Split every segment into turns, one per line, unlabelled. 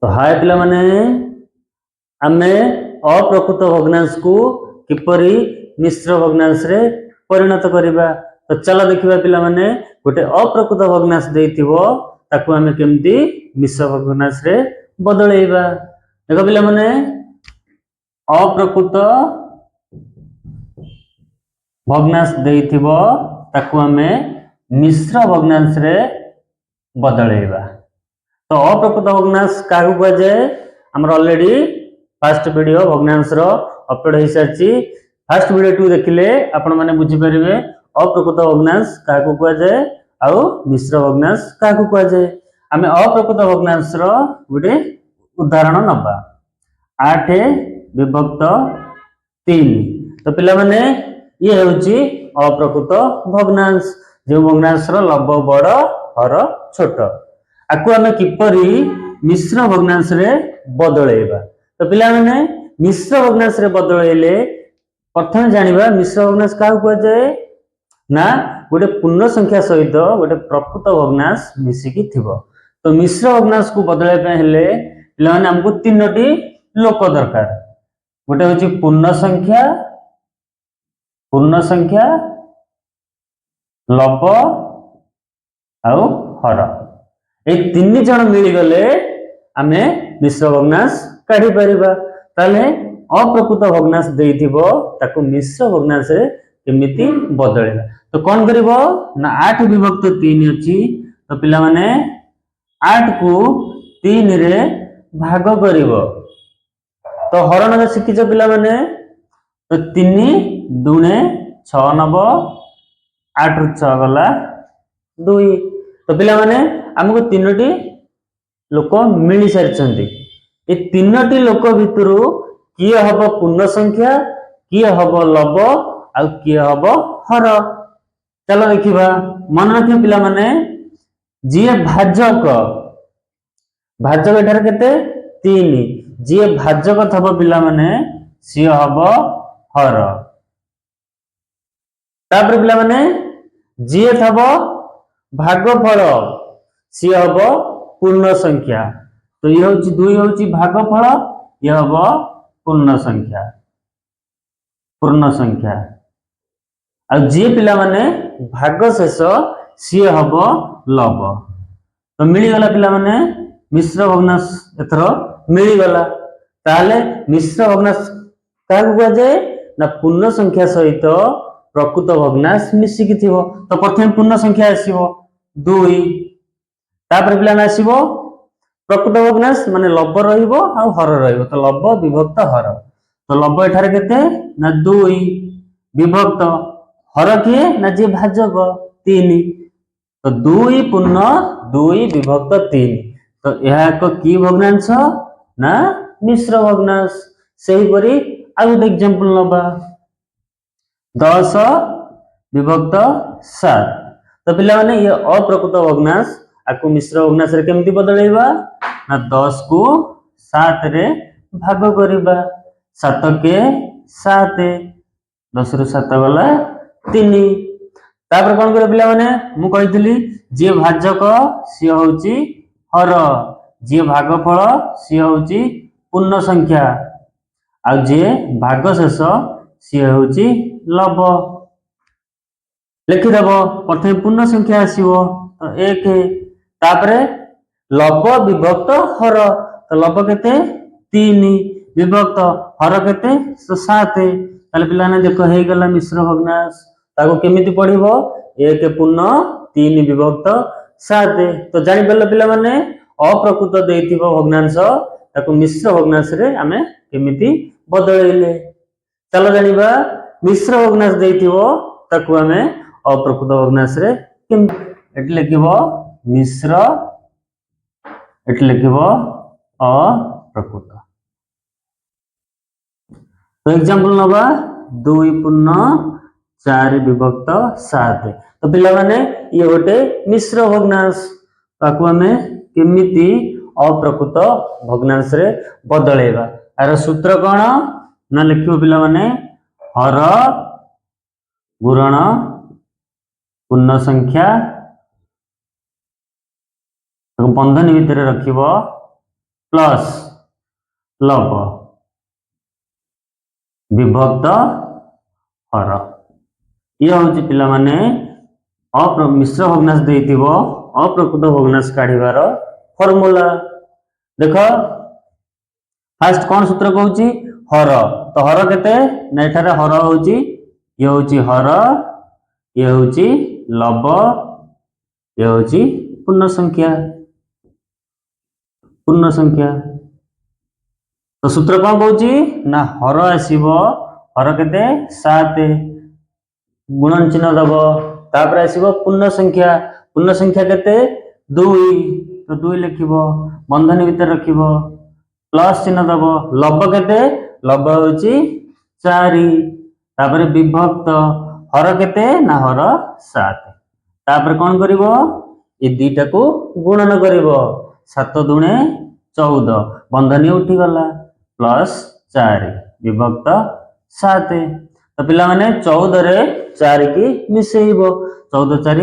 तो हाय पिला माने आमे अप्रकृत भग्नांश को किपरि मिश्र भग्नांश रे परिणत करिबा। तो चलो देखिबा पिला माने गोटे अप्रकृत भग्नांश देइथिबो ताकू आमे केमती मिश्र भग्नांश रे बदलैबा। देखो पिला माने अप्रकृत भग्नांश देइथिबो ताकू आमे मिश्र भग्नांश रे बदलैबा। तो अप्रकृत भग्नांश काहू कह जाए हमर ऑलरेडी फर्स्ट वीडियो भग्नांश रो अपलोड हो सारी। फर्स्ट वीडियो टू देखिले आपण माने बुझी परिबे अप्रकृत भग्नांश काहू कह जाए आउ मिश्र भग्नांश काहू कह जाए। आमे अप्रकृत भग्नांश रो गोटे उदाहरण नबा 8 विभक्त 3। तो पिला माने ये होची अप्रकृत भग्नांश जो भग्नांश रो लब बड़ हर छोट आकु आमे किपरि मिश्र भग्नांश रे बदलैबा। तो पिला माने मिश्र भग्नांश रे बदलैले प्रथम जानिबा मिश्र भग्नांश काहू कह जाए ना गोटे पूर्ण संख्या सहित गोटे प्रकृत भग्नांश मिसिकी थिबो। तो मिश्र भग्नांश को बदलै पे हेले पिला माने हमको तीनोटी लोक दरकार। गोटे होची पूर्ण संख्या लब आउ हर ए तीन जन मिली गले आमे मिश्र भग्नांश काढी परिबा। ताले अप्रकृत भग्नांश देइथिबो ताकू मिश्र भग्नांश रे केमिति बदलेला। तो कोन करिवो ना 8 विभक्त 3 अछि। तो पिला माने 8 को 3 रे भाग करिवो। तो हरण रे शिखिछ पिला माने तो 3 दुणे 6 नबो 8 रु 6 गला 2। तो पिला माने हमको तीनोटी लोक मिली सारी। ए तीनोटी लोक भितरु किए हब पूर्ण संख्या किए हब लब आउ किए हब हर। चलो देखिबा मन रखियो पिला माने जी भाजक एठार केते 3 जी भाजक थब पिला माने सी हब हर। तापर पिला माने जी थब भागफल सी हब पूर्ण संख्या। तो ये होची 2 होची भागफल ये हब पूर्ण संख्या आ जे पिला माने भाग शेष सी हब लब। तो मिली गला पिला माने मिश्र भग्नांश एथर मिली गला। ताले मिश्र भग्नांश काहू कह जाए ना पूर्ण संख्या सहित प्रकृत भग्नांश मिसिकी थिबो। तो प्रथम पूर्ण संख्या आसीबो 2 तापर पिला ना आसीबो प्रकृत भग्नांश माने लब रहिबो आ हर रहिबो। तो लब विभक्त हर। तो लब एठारे केते ना 2 विभक्त हर किए ना जे भाजक 3। तो 2 पूर्ण 2 विभक्त 3। तो यह एक की भग्नांश ना मिश्र भग्नांश। सही परी आ गोटे एग्जांपल नबा 10 विभक्त 7। तो पिला माने ये अप्रकृत भग्नांश आकु मिश्र भग्नांश रे केमती बदलैबा ना 10 को 7 रे भाग करिबा। 7 के 7 10 रु 7 गला 3। तापर कोन करे पिला माने मु कहितली जे भाजक सी होची हर जे भागफल सी होची पूर्ण संख्या आ जे भाग शेष सी होची लब। लिखि देबो प्रथम पूर्ण संख्या आसीबो तो 1 तापरे लब विभक्त हर। तो लब केते 3 विभक्त हर केते 7। ताले पिला ने देखो हे गला मिश्र भग्नांश ताको केमिति पढिबो 1 पूर्ण 3 विभक्त 7। तो जानि परले पिला माने अप्रकृत देइथिबो भग्नांश ताको मिश्र भग्नांश रे आमे केमिति बदलैले। चलो जानिबा मिश्र भग्नांश देइथिबो ताको आमे अप्रकृत भग्नांश रे एट लिखिबो मिश्र एट लिखिबो अप्रकृत। तो एग्जांपल नबा 2 पूर्ण 4 विभक्त 7। तो पिला माने ये गोटे मिश्र भग्नांश ताकू आमे केमिति अप्रकृत भग्नांश रे बदलैबा। आर सूत्र कोन ना लिखिबो पिला माने हर गुणन पूर्ण संख्या बंधन भितर रखिबो प्लस लव विभक्त हर ये हूँ पिला माने मिश्र भग्नांश देइथिबो अप्रकृत भग्नांश काढिबार फॉर्मूला देख फास्ट कौन सूत्र कहूची हर तो हर केते ना एठारे हर होची ये होची हर ये होची लव ये होची पूर्ण संख्या तो सूत्र कौन कहूची ना हर आसीबो हर केते 7 गुणन चिन्ह दबो तापर आसीबो पूर्ण संख्या केते 2 तो 2 लिखिबो बंधनी भीतर रखिबो प्लस चिन्ह दबो लव केते लव होची 4 तापर विभक्त हर केते ना हर 7 तापर कौन करिवो ए दुईटा को गुणन करिवो 7 दुणे 14 बंधनी उठी गला प्लस 4 विभक्त 7 तो पिला माने 14 रे 4 की मिसेइबो 14 4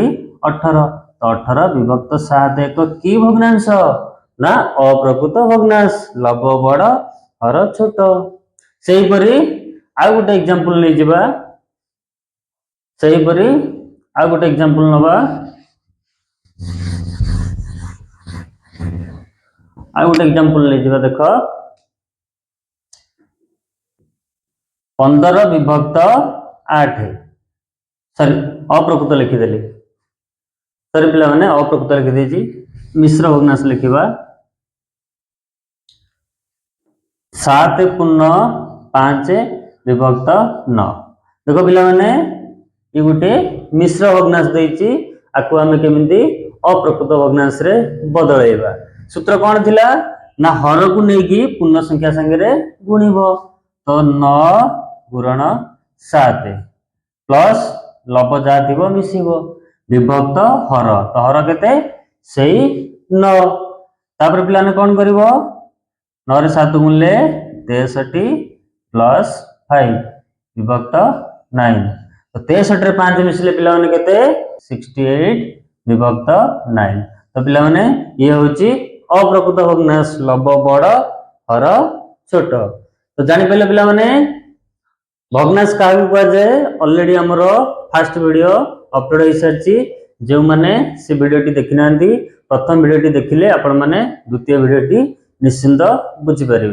18 तो 18 विभक्त 7 एक की भग्नांश ना अप्रकृत भग्नांश लव बड़ हर छोट सेही परी आ गोटे एग्जांपल ले जिबा सेही परी आ गोटे एग्जांपल नबा आ गोटे एग्जांपल ले जिबा देखो 15 विभक्त 8 सॉरी अप्रकृत लिखिदेली सॉरी पिला माने अप्रकृत लिखि देजी मिश्र भग्नांश लिखिबा 7 पूर्ण 5 विभक्त 9 देखो पिला माने ये गोटे मिश्र भग्नांश देइची आकु आमे केमिति अप्रकृत भग्नांश रे बदलैबा सूत्र कोन थिला ना हर को नेकी पूर्ण संख्या संगे रे गुणिबो तो 9 गुणन 7 प्लस लव जा थिबो मिसिबो विभक्त हर तो हर केते सेही 9 तापर पिला ने कोन करिवो 9 रे 7 गुणले 63 प्लस 5 विभक्त 9 तो 63 रे 5 मिसले पिला माने केते 68 विभक्त 9 तो पिला माने ये होची अप्रकृत भग्नांश लव बड़ हर छोट तो जानि पहिले पिला माने भग्नांश काहे को जाए ऑलरेडी हमरो फर्स्ट वीडियो अपलोड हो सारची जो माने से वीडियोटी देखि नांती प्रथम वीडियोटी देखिले आपण माने द्वितीय वीडियोटी निश्चिंत बुझी पारिबे।